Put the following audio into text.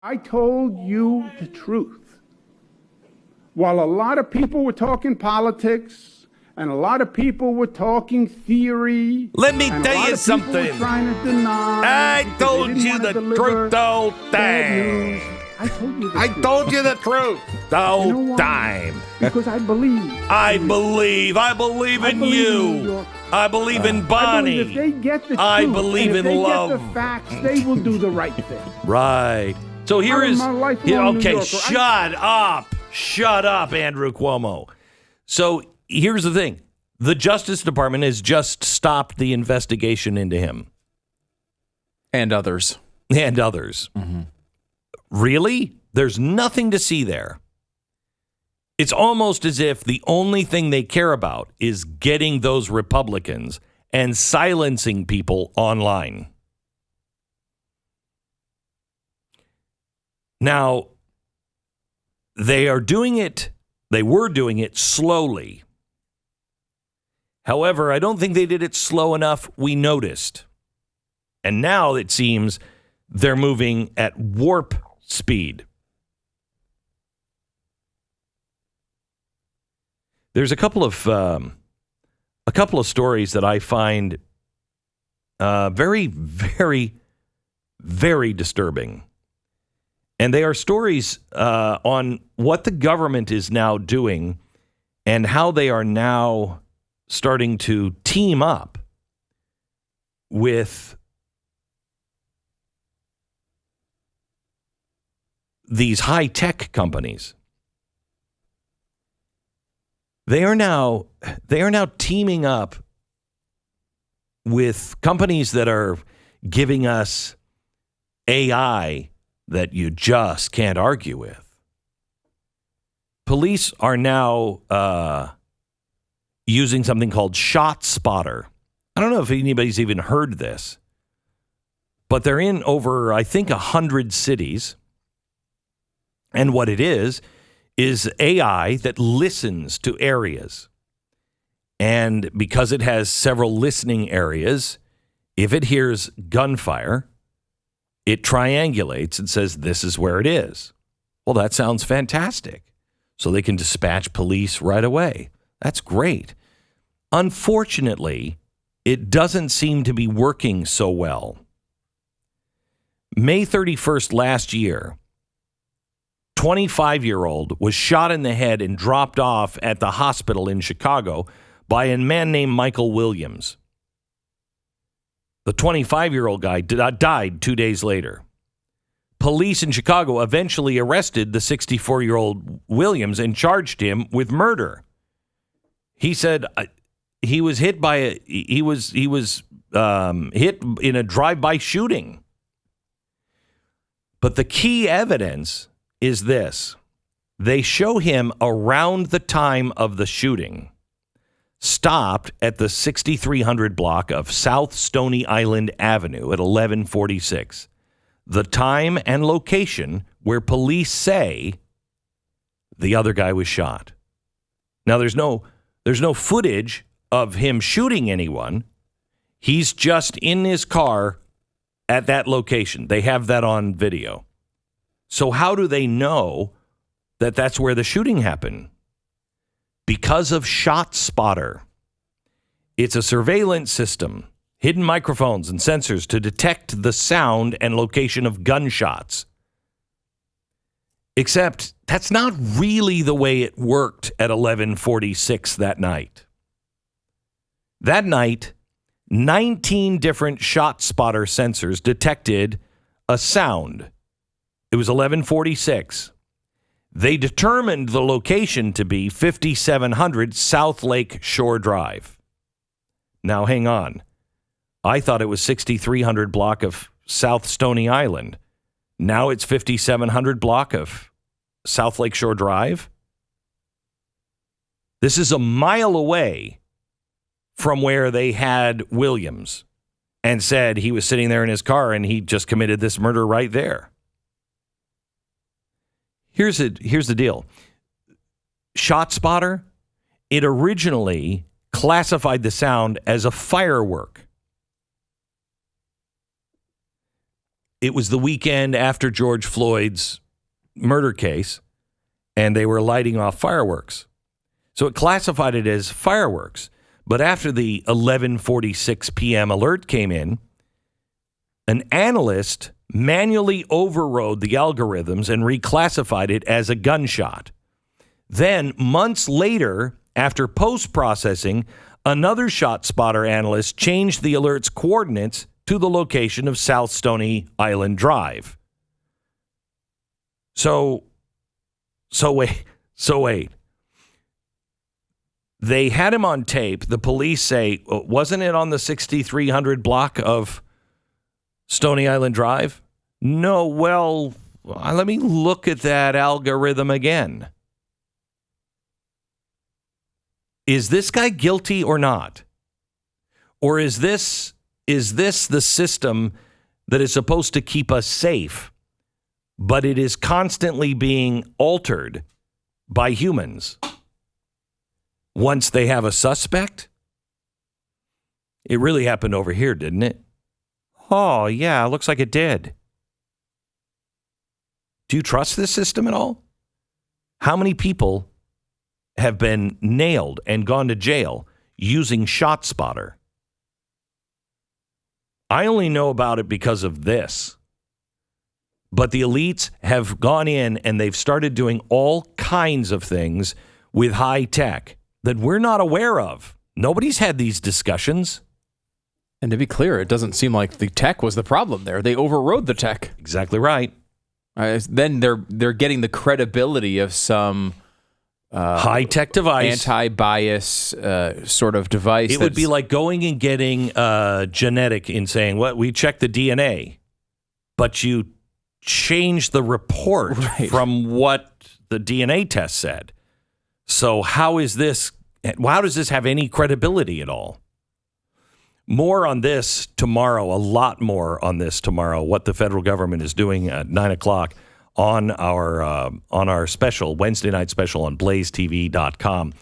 I told you the truth. While a lot of people were talking politics and a lot of people were talking theory, let me tell you something. Trying to deny I told you the truth the whole time. I told you the truth. I told you the truth the whole time. Because I believe. I believe in you. I believe in Bonnie. I believe if they get the truth, I believe in love. If they get the facts, they will do the right thing. Right. So here is. Okay, shut up, Andrew Cuomo. So here's the thing. The Justice Department has just stopped the investigation into him. And others. Mm-hmm. Really? There's nothing to see there. It's almost as if the only thing they care about is getting those Republicans and silencing people online. Now, they were doing it slowly. However, I don't think they did it slow enough. We noticed. And now it seems they're moving at warp speed. There's a couple of stories that I find very, very, very disturbing. And they are stories on what the government is now doing and how they are now starting to team up with these high-tech companies. They are now teaming up with companies that are giving us AI that you just can't argue with. Police are now using something called ShotSpotter. I don't know if anybody's even heard this, but they're in over, I think, 100 cities. And what it is AI that listens to areas. And because it has several listening areas, if it hears gunfire, it triangulates and says, this is where it is. Well, that sounds fantastic. So they can dispatch police right away. That's great. Unfortunately, it doesn't seem to be working so well. May 31st last year, 25-year-old was shot in the head and dropped off at the hospital in Chicago by a man named Michael Williams. The 25-year-old guy died 2 days later. Police in Chicago eventually arrested the 64-year-old Williams and charged him with murder. He said he was hit hit in a drive-by shooting. But the key evidence is this. They show him around the time of the shooting, stopped at the 6300 block of South Stony Island Avenue at 1146. The time and location where police say the other guy was shot. Now, there's no footage of him shooting anyone. He's just in his car at that location. They have that on video. So how do they know that that's where the shooting happened? Because of ShotSpotter. It's a surveillance system, hidden microphones and sensors to detect the sound and location of gunshots. Except that's not really the way it worked at 1146 that night. That night, 19 different ShotSpotter sensors detected a sound. It was 1146. They determined the location to be 5700 South Lake Shore Drive. Now, hang on. I thought it was 6300 block of South Stony Island. Now it's 5700 block of South Lake Shore Drive. This is a mile away from where they had Williams and said he was sitting there in his car and he just committed this murder right there. Here's the deal. ShotSpotter, it originally classified the sound as a firework. it was the weekend after George Floyd's murder case, and they were lighting off fireworks. So it classified it as fireworks. But after the 11:46 p.m. alert came in, an analyst manually overrode the algorithms and reclassified it as a gunshot. Then, months later, after post-processing, another ShotSpotter analyst changed the alert's coordinates to the location of South Stony Island Drive. So wait. They had him on tape. The police say, wasn't it on the 6300 block of Stony Island Drive? No, well, let me look at that algorithm again. Is this guy guilty or not? Or is this the system that is supposed to keep us safe, but it is constantly being altered by humans once they have a suspect? It really happened over here, didn't it? Oh, yeah, looks like it did. Do you trust this system at all? How many people have been nailed and gone to jail using ShotSpotter? I only know about it because of this. But the elites have gone in and they've started doing all kinds of things with high tech that we're not aware of. Nobody's had these discussions. And to be clear, it doesn't seem like the tech was the problem there. They overrode the tech. Exactly right. Then they're getting the credibility of some high-tech device, anti-bias sort of device. It would be like going and getting genetic and saying, "What we checked the DNA," but you change the report from what the DNA test said. So how does this have any credibility at all? More on this tomorrow, a lot more on this tomorrow, what the federal government is doing at 9 o'clock on our special, Wednesday night special on BlazeTV.com.